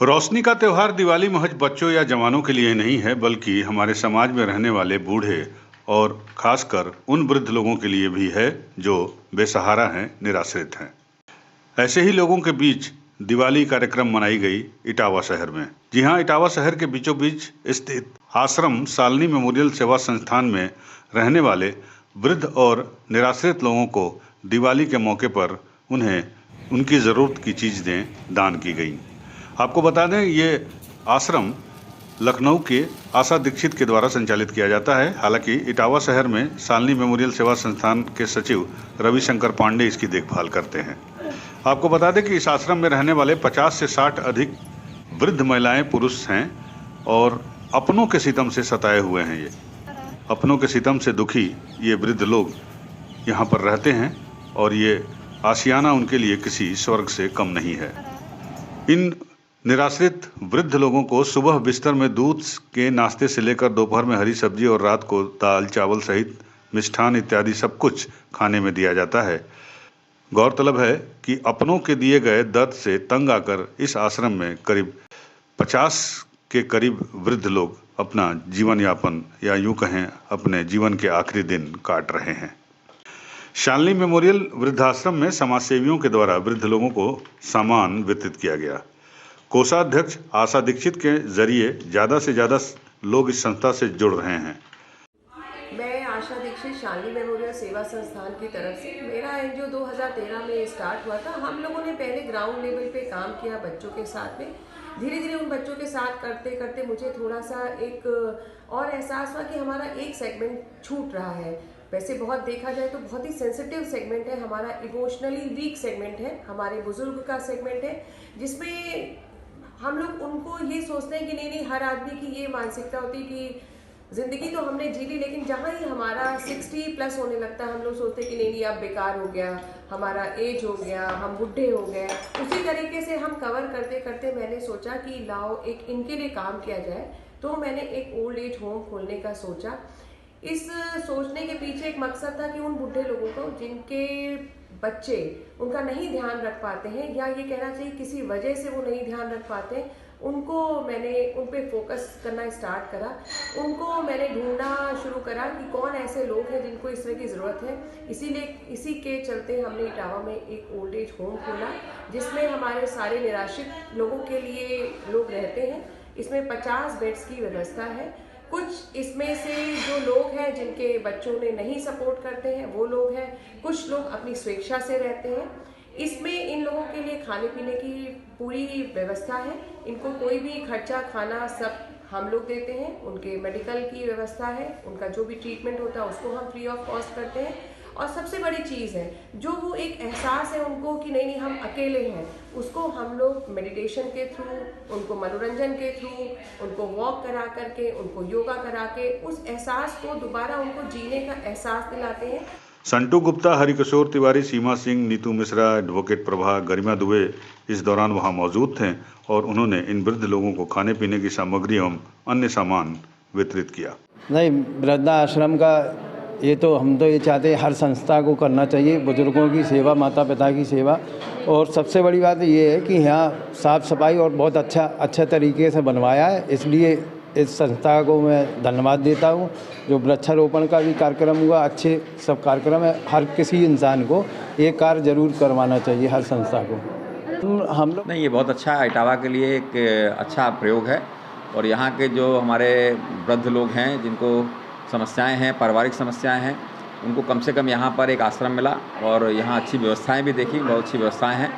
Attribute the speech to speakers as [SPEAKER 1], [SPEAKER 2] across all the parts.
[SPEAKER 1] रोशनी का त्योहार दिवाली महज बच्चों या जवानों के लिए नहीं है, बल्कि हमारे समाज में रहने वाले बूढ़े और खासकर उन वृद्ध लोगों के लिए भी है जो बेसहारा हैं, निराश्रित हैं। ऐसे ही लोगों के बीच दिवाली कार्यक्रम मनाई गई इटावा शहर में। जी हां, इटावा शहर के बीचों बीच स्थित आश्रम सालनी मेमोरियल सेवा संस्थान में रहने वाले वृद्ध और निराश्रित लोगों को दिवाली के मौके पर उन्हें उनकी ज़रूरत की चीज़ें दान की गई। आपको बता दें, ये आश्रम लखनऊ के आशा दीक्षित के द्वारा संचालित किया जाता है। हालांकि इटावा शहर में सालनी मेमोरियल सेवा संस्थान के सचिव रविशंकर पांडे इसकी देखभाल करते हैं। आपको बता दें कि इस आश्रम में रहने वाले 50 से 60 अधिक वृद्ध महिलाएं, पुरुष हैं और अपनों के सितम से सताए हुए हैं। ये अपनों के सितम से दुखी ये वृद्ध लोग यहाँ पर रहते हैं और ये आशियाना उनके लिए किसी स्वर्ग से कम नहीं है। इन निराश्रित वृद्ध लोगों को सुबह बिस्तर में दूध के नाश्ते से लेकर दोपहर में हरी सब्जी और रात को दाल चावल सहित मिष्ठान इत्यादि सब कुछ खाने में दिया जाता है। गौरतलब है कि अपनों के दिए गए दर्द से तंग आकर इस आश्रम में करीब 50 के करीब वृद्ध लोग अपना जीवन यापन या यूं कहें अपने जीवन के आखिरी दिन काट रहे हैं। शालिनी मेमोरियल वृद्धाश्रम में समाजसेवियों के द्वारा वृद्ध लोगों को सामान वितरित किया गया। कोषाध्यक्ष आशा दीक्षित के जरिए ज़्यादा से ज़्यादा लोग इस संस्था से जुड़ रहे हैं।
[SPEAKER 2] मैं आशा दीक्षित शालिनी मेमोरियल सेवा संस्थान की तरफ से, मेरा एनजीओ 2013 में स्टार्ट हुआ था। हम लोगों ने पहले ग्राउंड लेवल पे काम किया बच्चों के साथ में। धीरे धीरे उन बच्चों के साथ करते करते मुझे थोड़ा सा एक और एहसास हुआ कि हमारा एक सेगमेंट छूट रहा है। वैसे बहुत देखा जाए तो बहुत ही सेंसिटिव सेगमेंट है हमारा, इमोशनली वीक सेगमेंट है, हमारे बुजुर्ग का सेगमेंट है, जिसमें हम लोग उनको ये सोचते हैं कि नहीं, हर आदमी की ये मानसिकता होती है कि जिंदगी तो हमने जी ली, लेकिन जहाँ ही हमारा 60 प्लस होने लगता है हम लोग सोचते हैं कि नहीं अब बेकार हो गया, हमारा एज हो गया, हम बुढ़े हो गए। उसी तरीके से हम कवर करते करते मैंने सोचा कि लाओ एक इनके लिए काम किया जाए। तो मैंने एक ओल्ड एज होम खोलने का सोचा। इस सोचने के पीछे एक मकसद था कि उन बुढ़े लोगों को जिनके बच्चे उनका नहीं ध्यान रख पाते हैं, या ये कहना चाहिए किसी वजह से वो नहीं ध्यान रख पाते हैं, उनको मैंने उन पे फोकस करना स्टार्ट करा। उनको मैंने ढूंढना शुरू करा कि कौन ऐसे लोग हैं जिनको इस तरह की ज़रूरत है। इसीलिए इसी के चलते हमने इटावा में एक ओल्ड एज होम खोला, जिसमें हमारे सारे निराश्रित लोगों के लिए लोग रहते हैं। इसमें 50 बेड्स की व्यवस्था है। कुछ इसमें से जो लोग हैं जिनके बच्चों ने नहीं सपोर्ट करते हैं वो लोग हैं, कुछ लोग अपनी स्वेच्छा से रहते हैं। इसमें इन लोगों के लिए खाने पीने की पूरी व्यवस्था है। इनको कोई भी खर्चा खाना सब हम लोग देते हैं। उनके मेडिकल की व्यवस्था है, उनका जो भी ट्रीटमेंट होता है उसको हम फ्री ऑफ कॉस्ट करते हैं। और सबसे बड़ी चीज़ है जो वो एक एहसास है उनको कि नहीं हम अकेले हैं, उसको हम लोग मेडिटेशन के थ्रू, उनको मनोरंजन के थ्रू, उनको वॉक करा करके, उनको योगा करा के उस एहसास को दोबारा उनको जीने का एहसास दिलाते हैं।
[SPEAKER 1] संटू गुप्ता, हरिकिशोर तिवारी, सीमा सिंह, नीतू मिश्रा, एडवोकेट प्रभा, गरिमा दुबे इस दौरान वहां मौजूद थे और उन्होंने इन वृद्ध लोगों को खाने पीने की सामग्री एवं अन्य सामान वितरित किया।
[SPEAKER 3] नहीं, वृद्धाश्रम का ये तो हम तो ये चाहते हैं हर संस्था को करना चाहिए, बुजुर्गों की सेवा, माता पिता की सेवा। और सबसे बड़ी बात ये है कि यहाँ साफ़ सफाई और बहुत अच्छा तरीके से बनवाया है, इसलिए इस संस्था को मैं धन्यवाद देता हूँ। जो वृक्षारोपण का भी कार्यक्रम हुआ, अच्छे सब कार्यक्रम है। हर किसी इंसान को ये कार्य जरूर करवाना चाहिए, हर संस्था को। हम लोग
[SPEAKER 4] नहीं, ये बहुत अच्छा है, इटावा के लिए एक अच्छा प्रयोग है। और यहाँ के जो हमारे वृद्ध लोग हैं जिनको समस्याएं हैं, पारिवारिक समस्याएं हैं, उनको कम से कम यहाँ पर एक आश्रम मिला और यहाँ अच्छी व्यवस्थाएं भी देखी, बहुत अच्छी व्यवस्थाएं हैं।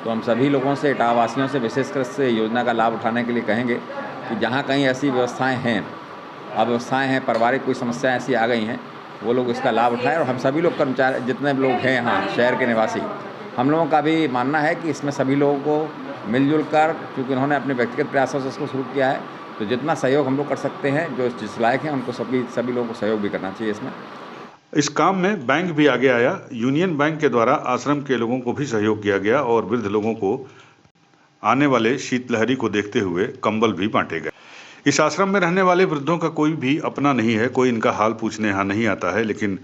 [SPEAKER 4] तो हम सभी लोगों से, इटावा वासियों से विशेषकर से योजना का लाभ उठाने के लिए कहेंगे कि जहाँ कहीं ऐसी व्यवस्थाएं हैं, अव्यवस्थाएं हैं, पारिवारिक कोई समस्याएं ऐसी आ गई हैं, वो लोग इसका लाभ उठाएं। और हम सभी लोग कर्मचारी जितने लोग हैं यहाँ शहर के निवासी, हम लोगों का भी मानना है कि इसमें सभी लोगों को मिलजुल कर, क्योंकि उन्होंने अपने व्यक्तिगत प्रयासों से इसको शुरू किया है, तो जितना सहयोग हम लोग कर सकते हैं, जो जिस लायक हैं उनको सभी लोगों को सहयोग भी करना चाहिए इसमें।
[SPEAKER 1] इस काम में बैंक भी आगे आया। यूनियन बैंक के द्वारा आश्रम के लोगों को भी सहयोग किया गया और वृद्ध लोगों को आने वाले शीतलहरी को देखते हुए कंबल भी बांटे गए। इस आश्रम में रहने वाले वृद्धों का कोई भी अपना नहीं है, कोई इनका हाल पूछने यहाँ नहीं आता है, लेकिन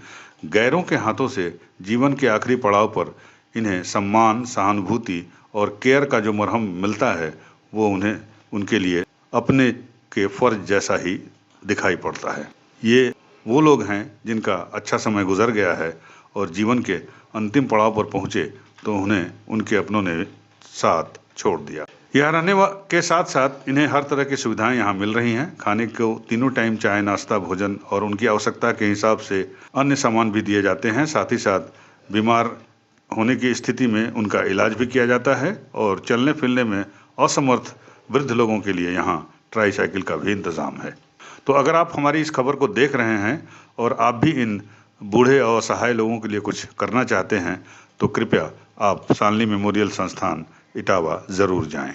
[SPEAKER 1] गैरों के हाथों से जीवन के आखिरी पड़ाव पर इन्हें सम्मान, सहानुभूति और केयर का जो मरहम मिलता है, वो उन्हें उनके लिए अपने के फर्ज जैसा ही दिखाई पड़ता है। ये वो लोग हैं जिनका अच्छा समय गुजर गया है और जीवन के अंतिम पड़ाव पर पहुंचे तो उन्हें उनके अपनों ने साथ छोड़ दिया। यहाँ रहने के साथ साथ इन्हें हर तरह की सुविधाएं यहाँ मिल रही हैं। खाने को तीनों टाइम चाय, नाश्ता, भोजन और उनकी आवश्यकता के हिसाब से अन्य सामान भी दिए जाते हैं। साथ ही साथ बीमार होने की स्थिति में उनका इलाज भी किया जाता है और चलने फिरने में असमर्थ वृद्ध लोगों के लिए यहाँ ट्राईसाइकिल का भी इंतजाम है। तो अगर आप हमारी इस खबर को देख रहे हैं और आप भी इन बूढ़े और असहाय लोगों के लिए कुछ करना चाहते हैं तो कृपया आप शालिनी मेमोरियल संस्थान इटावा ज़रूर जाएं।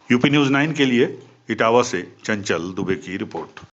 [SPEAKER 1] यूपी न्यूज़ 9 के लिए इटावा से चंचल दुबे की रिपोर्ट।